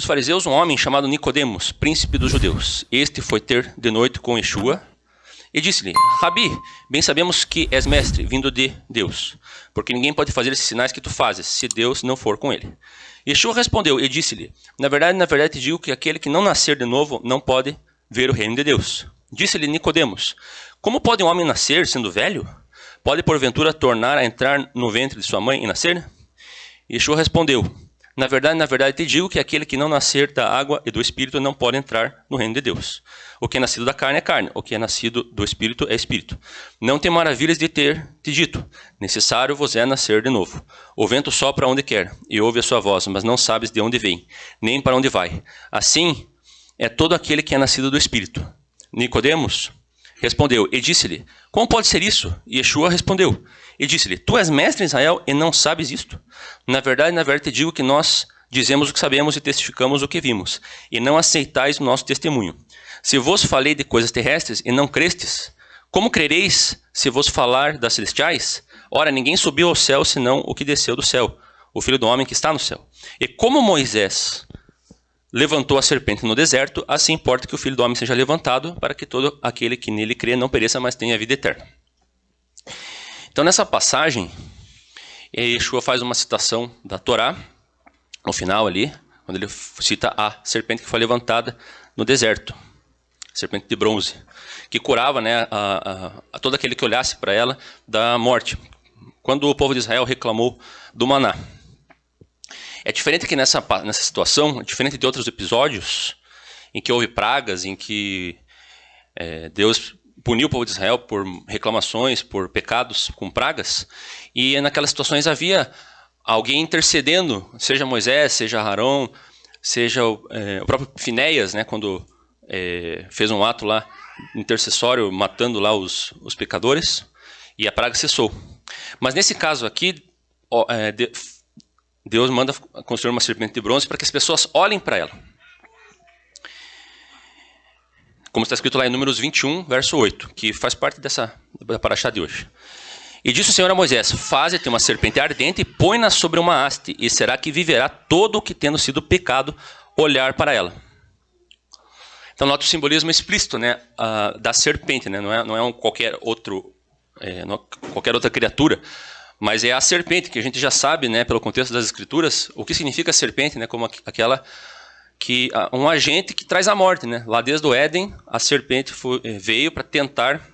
fariseus um homem chamado Nicodemos, príncipe dos judeus. Este foi ter de noite com Yeshua e disse-lhe: Rabi, bem sabemos que és mestre, vindo de Deus, porque ninguém pode fazer esses sinais que tu fazes, se Deus não for com ele. Yeshua respondeu e disse-lhe: na verdade te digo que aquele que não nascer de novo não pode ver o reino de Deus. Disse-lhe Nicodemos: como pode um homem nascer sendo velho? Pode porventura tornar a entrar no ventre de sua mãe e nascer? Yeshua respondeu: na verdade te digo que aquele que não nascer da água e do Espírito não pode entrar no reino de Deus. O que é nascido da carne é carne, o que é nascido do Espírito é Espírito. Não te maravilhas de ter te dito: necessário vos é nascer de novo. O vento sopra onde quer, e ouve a sua voz, mas não sabes de onde vem, nem para onde vai. Assim é todo aquele que é nascido do Espírito. Nicodemos respondeu e disse-lhe: como pode ser isso? E Yeshua respondeu e disse-lhe: tu és mestre em Israel e não sabes isto? Na verdade te digo que nós dizemos o que sabemos e testificamos o que vimos, e não aceitais o nosso testemunho. Se vos falei de coisas terrestres e não crestes, como crereis se vos falar das celestiais? Ora, ninguém subiu ao céu senão o que desceu do céu, o Filho do homem que está no céu. E como Moisés levantou a serpente no deserto, assim importa que o Filho do homem seja levantado, para que todo aquele que nele crê não pereça, mas tenha a vida eterna. Então, nessa passagem, Yeshua faz uma citação da Torá, no final ali, quando ele cita a serpente que foi levantada no deserto, a serpente de bronze, que curava, né, a todo aquele que olhasse para ela da morte, quando o povo de Israel reclamou do maná. É diferente que nessa situação, diferente de outros episódios, em que houve pragas, em que Deus puniu o povo de Israel por reclamações, por pecados com pragas, e naquelas situações havia alguém intercedendo, seja Moisés, seja Arão, seja o próprio Finéias, né, quando fez um ato lá intercessório, matando lá os pecadores, e a praga cessou. Mas nesse caso aqui, Deus manda construir uma serpente de bronze para que as pessoas olhem para ela. Como está escrito lá em Números 21, verso 8, que faz parte da paraxá de hoje. E disse o Senhor a Moisés: faze-te uma serpente ardente e põe-na sobre uma haste, e será que viverá todo o que, tendo sido pecado, olhar para ela. Então, nota o simbolismo explícito, né, da serpente, né, não é qualquer outra criatura, mas é a serpente, que a gente já sabe, né, pelo contexto das Escrituras, o que significa serpente, né, como aquela um agente que traz a morte, né? Lá desde o Éden, a serpente veio para tentar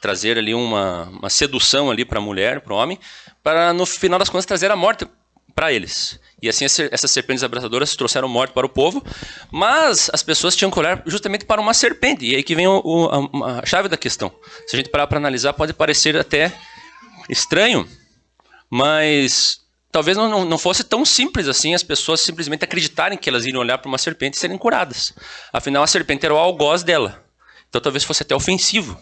trazer ali uma sedução ali para a mulher, para o homem, para no final das contas trazer a morte para eles. E assim essas serpentes abrasadoras trouxeram morte para o povo, mas as pessoas tinham que olhar justamente para uma serpente. E aí que vem a chave da questão. Se a gente parar para analisar, pode parecer até estranho, mas talvez não fosse tão simples assim as pessoas simplesmente acreditarem que elas iriam olhar para uma serpente e serem curadas. Afinal, a serpente era o algoz dela. Então talvez fosse até ofensivo.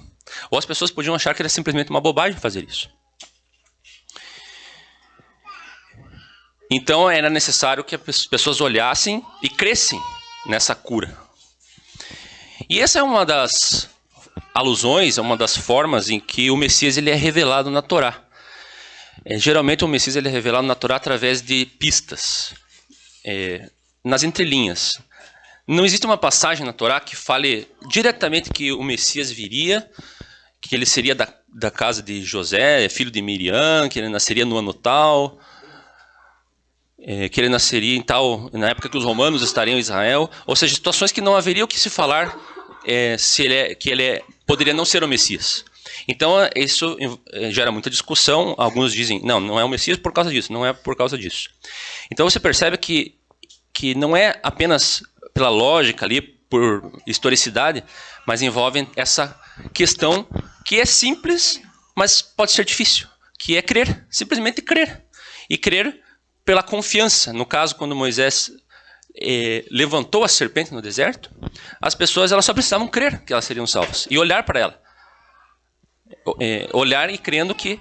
Ou as pessoas podiam achar que era simplesmente uma bobagem fazer isso. Então era necessário que as pessoas olhassem e crescem nessa cura. E essa é uma das alusões, é uma das formas em que o Messias ele é revelado na Torá. Geralmente o Messias ele é revelado na Torá através de pistas, nas entrelinhas. Não existe uma passagem na Torá que fale diretamente que o Messias viria, que ele seria da casa de José, filho de Miriam, que ele nasceria no ano tal, que ele nasceria na época que os romanos estariam em Israel. Ou seja, situações que não haveria o que se falar que ele poderia não ser o Messias. Então isso gera muita discussão. Alguns dizem, não é o Messias por causa disso, não é por causa disso. Então você percebe que não é apenas pela lógica ali, por historicidade, mas envolve essa questão que é simples, mas pode ser difícil, que é crer, simplesmente crer. E crer pela confiança. No caso, quando Moisés levantou a serpente no deserto, as pessoas elas só precisavam crer que elas seriam salvas e olhar para ela. Olhar e crendo que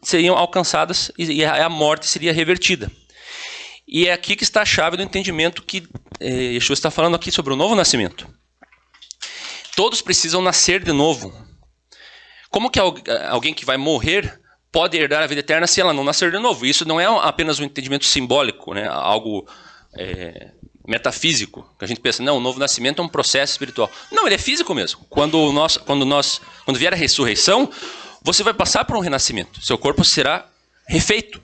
seriam alcançadas e a morte seria revertida. E é aqui que está a chave do entendimento que Yeshua está falando aqui sobre o novo nascimento. Todos precisam nascer de novo. Como que alguém que vai morrer pode herdar a vida eterna se ela não nascer de novo? Isso não é apenas um entendimento simbólico, né? Algo metafísico, que a gente pensa, não, o novo nascimento é um processo espiritual. Não, ele é físico mesmo. Quando vier a ressurreição, você vai passar por um renascimento. Seu corpo será refeito.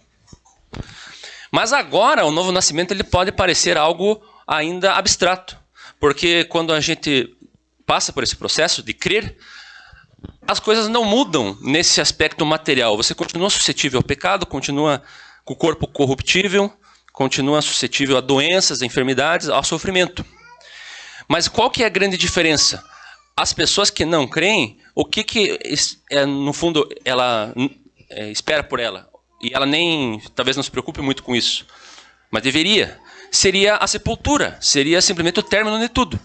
Mas agora, o novo nascimento ele pode parecer algo ainda abstrato. Porque quando a gente passa por esse processo de crer, as coisas não mudam nesse aspecto material. Você continua suscetível ao pecado, continua com o corpo corruptível, continua suscetível a doenças, a enfermidades, ao sofrimento. Mas qual que é a grande diferença? As pessoas que não creem, o que no fundo, ela espera por ela? E ela nem, talvez não se preocupe muito com isso, mas deveria. Seria a sepultura, seria simplesmente o término de tudo.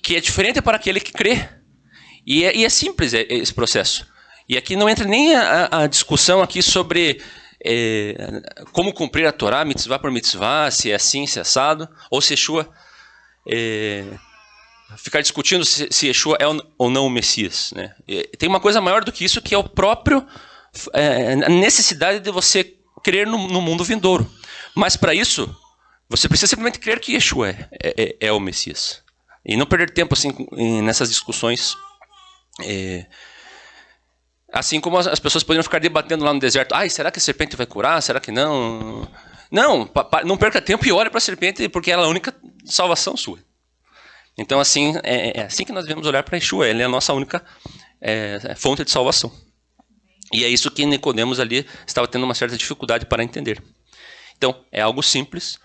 Que é diferente para aquele que crê. E é simples esse processo. E aqui não entra nem a discussão aqui sobre como cumprir a Torá, mitzvah por mitzvah, se é assim, se é assado, ou se Yeshua, ficar discutindo se Yeshua é ou não o Messias. Né? Tem uma coisa maior do que isso, que é o próprio a necessidade de você crer no mundo vindouro. Mas para isso, você precisa simplesmente crer que Yeshua é o Messias. E não perder tempo assim, nessas discussões. Assim como as pessoas poderiam ficar debatendo lá no deserto. Será que a serpente vai curar? Será que não? Não perca tempo e olhe para a serpente, porque ela é a única salvação sua. Então assim, é assim que nós devemos olhar para Yeshua. Ele é a nossa única fonte de salvação. E é isso que Nicodemos ali estava tendo uma certa dificuldade para entender. Então, é algo simples,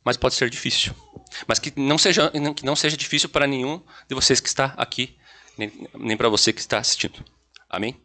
mas pode ser difícil. Mas que não seja difícil para nenhum de vocês que está aqui, nem para você que está assistindo. Amém?